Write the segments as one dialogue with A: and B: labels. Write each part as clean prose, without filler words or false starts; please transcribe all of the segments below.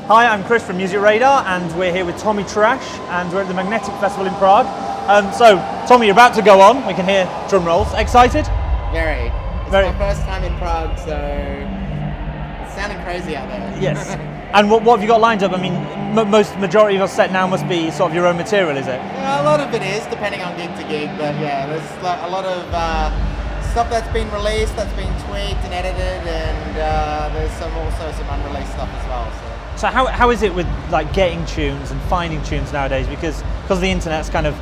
A: Hi, I'm Chris from MusicRadar, and we're here with Tommy Trash, and we're at the Magnetic Festival in Prague. So, Tommy, you're about to go on. We can hear drum rolls. Excited?
B: Very. It's my first time in Prague, so it's sounding crazy out there.
A: Yes. And what have you got lined up? I mean, majority of your set now must be sort of your own material, is it?
B: Yeah, a lot of it is, depending on gig to gig, but yeah, there's a lot of stuff that's been released, that's been tweaked and edited, and there's also some unreleased stuff as well.
A: So how is it with like getting tunes and finding tunes nowadays? Because the internet's kind of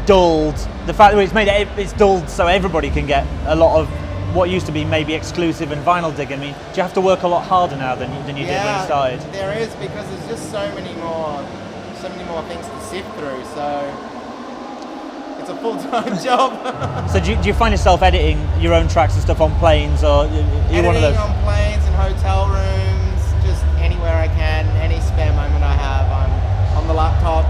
A: dulled the fact that it's dulled so everybody can get a lot of what used to be maybe exclusive and vinyl digging. I mean, do you have to work a lot harder now than you did when you started?
B: There is, because there's just so many more things to sift through. So it's a full-time job.
A: So do you find yourself editing your own tracks and stuff on planes, or you're one of those?
B: Editing on planes and hotel rooms, just anywhere I can, any spare moment I have, I'm on the laptop.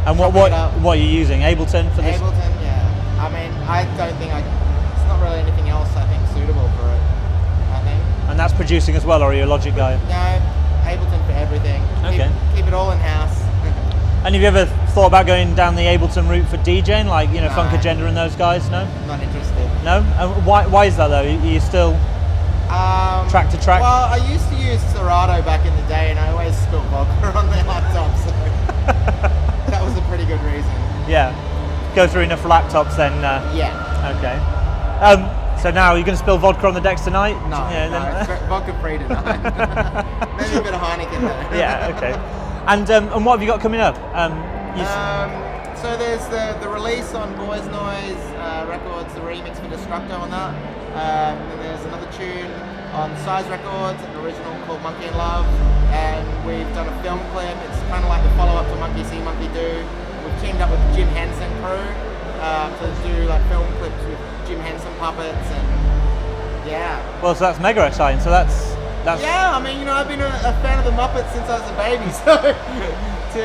A: And what are you using? Ableton for this?
B: Ableton, yeah. I mean, I don't think it's not really anything else I think suitable for it, I think.
A: And that's producing as well, or are you a Logic guy?
B: No, Ableton for everything.
A: Okay.
B: Keep it all in-house.
A: And have you ever thought about going down the Ableton route for DJing, like, you know,
B: No.
A: Funk Agenda and those guys? No?
B: Not interested.
A: No? And why is that though? Are you still track to track?
B: Well, I used to use Serato back in the day, and I always spilled vodka on their laptop, so that was a pretty good reason.
A: Yeah. Go through enough laptops then?
B: Yeah.
A: Okay. So now, you're going to spill vodka on the decks tonight?
B: No, it's vodka free tonight. Maybe a bit of Heineken though.
A: Yeah, okay. And what have you got coming up?
B: So there's the release on Boys Noise Records, the remix for Destructo on that. Then there's another tune on Size Records, an original called Monkey in Love, and we've done a film clip. It's kind of like the follow-up to Monkey See, Monkey Do. We've teamed up with the Jim Henson crew to do like film clips with Jim Henson puppets, and yeah.
A: Well, so that's mega exciting. So that's
B: yeah. I mean, you know, I've been a fan of the Muppets since I was a baby, so to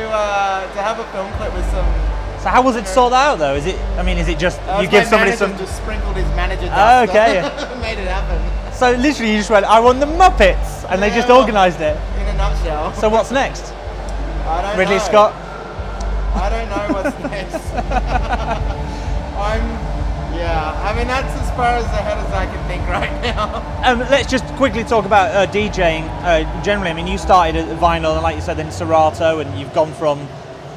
B: have a film clip with some.
A: So how was it sort that out though? Is it just you give somebody some?
B: Just sprinkled his manager dust.
A: Okay.
B: Made it happen.
A: So literally, you just went, I want the Muppets, and they just organised it.
B: In a nutshell.
A: So what's next?
B: I don't know.
A: Ridley Scott.
B: I don't know what's next. I mean, that's as far ahead as I can think right now.
A: Let's just quickly talk about DJing generally. I mean, you started at vinyl, and like you said, then Serato, and you've gone from,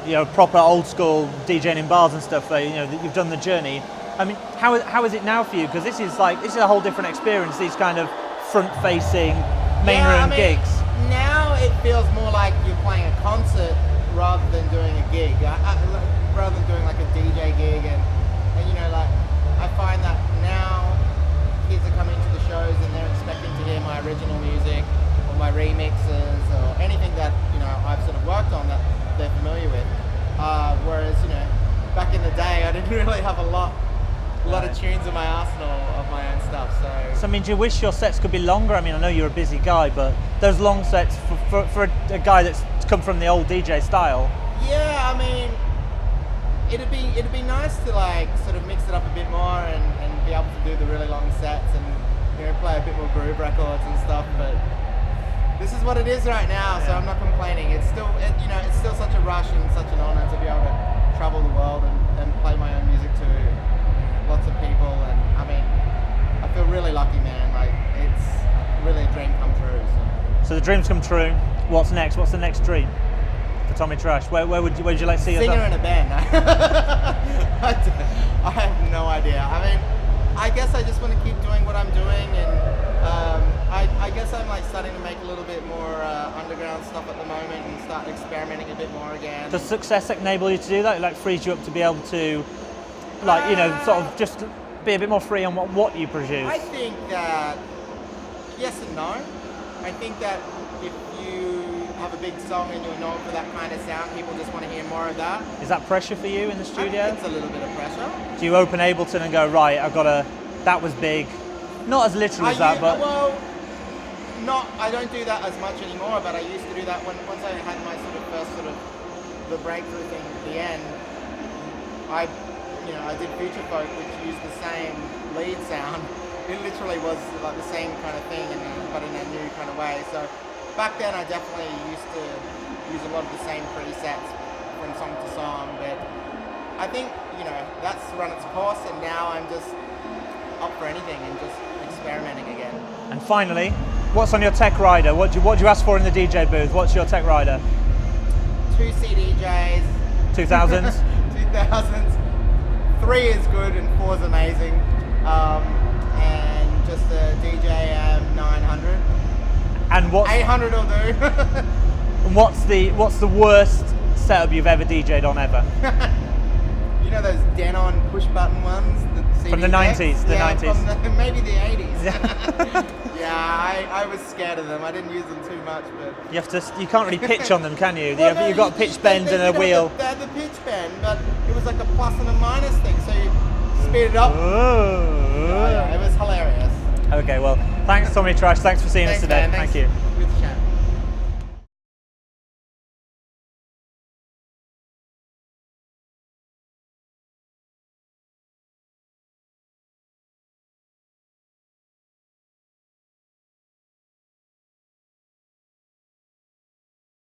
A: you know, proper old school DJing in bars and stuff. You know, you've done the journey. I mean, how is it now for you? Because this is a whole different experience. These kind of front-facing main room gigs.
B: Now it feels more like you're playing a concert rather than doing a gig. Rather than doing like a DJ gig, and you know, like I find that now kids are coming to the shows and they're expecting to hear my original music or my remixes or anything that, you know, I've sort of worked on that they're familiar with. Whereas, you know, back in the day I didn't really have a lot of tunes in my arsenal of my own stuff. So
A: I mean, do you wish your sets could be longer? I mean, I know you're a busy guy, but those long sets for a guy that's come from the old DJ style.
B: Yeah, I mean, it'd be nice to like sort of mix it up a bit more and be able to do the really long sets and, you know, play a bit more groove records and stuff. But this is what it is right now, so I'm not complaining. It's still such a rush and such an honor to be able to travel the world and play my own music to lots of people. And I mean, I feel really lucky, man. Like, it's really a dream come true.
A: So the dreams come true. What's next? What's the next dream for Tommy Trash? Where would you like to see yourself?
B: Singer in a band. I have no idea. I mean, I guess I just want to keep doing what I'm doing, and I guess I'm like starting to make a little bit more underground stuff at the moment and start experimenting a bit more again.
A: Does success enable you to do that? It like frees you up to be able to, like, you know, sort of just be a bit more free on what you produce?
B: I think that yes and no. I think that if you have a big song and you're known for that kind of sound, people just want to hear more of that.
A: Is that pressure for you in the studio?
B: I think it's a little bit of pressure.
A: Do you open Ableton and go, right, that was big? Not as literal as that, but...
B: Well, I don't do that as much anymore, but I used to do that once I had my sort of first sort of the breakthrough thing at the end. I did Future Folk, which used the same lead sound. It literally was like the same kind of thing, but in a new kind of way. So back then I definitely used to use a lot of the same presets from song to song, but I think, you know, that's run its course, and now I'm just up for anything and just experimenting again.
A: And finally, what's on your tech rider? What do you ask for in the DJ booth? What's your tech rider?
B: 2 CDJs.
A: 2000s?
B: 2000s. 3 is good and 4 is amazing. And just a DJI 900.
A: And what's
B: 800 will do.
A: and what's the worst setup you've ever DJ'd on ever?
B: You know those Denon push button ones?
A: From the 90s, the 90s.
B: From maybe the 80s. Yeah, I was scared of them. I didn't use them too much, but
A: You can't really pitch on them, can you?
B: Well, no,
A: You've got a pitch bend and a wheel.
B: They had the pitch bend, but it was like a plus and a minus thing, so you speed it up. Yeah, it was hilarious.
A: Okay, well, thanks Tommy Trash. Thanks for seeing us today.
B: Man.
A: Thank
B: Thanks.
A: you.
B: Good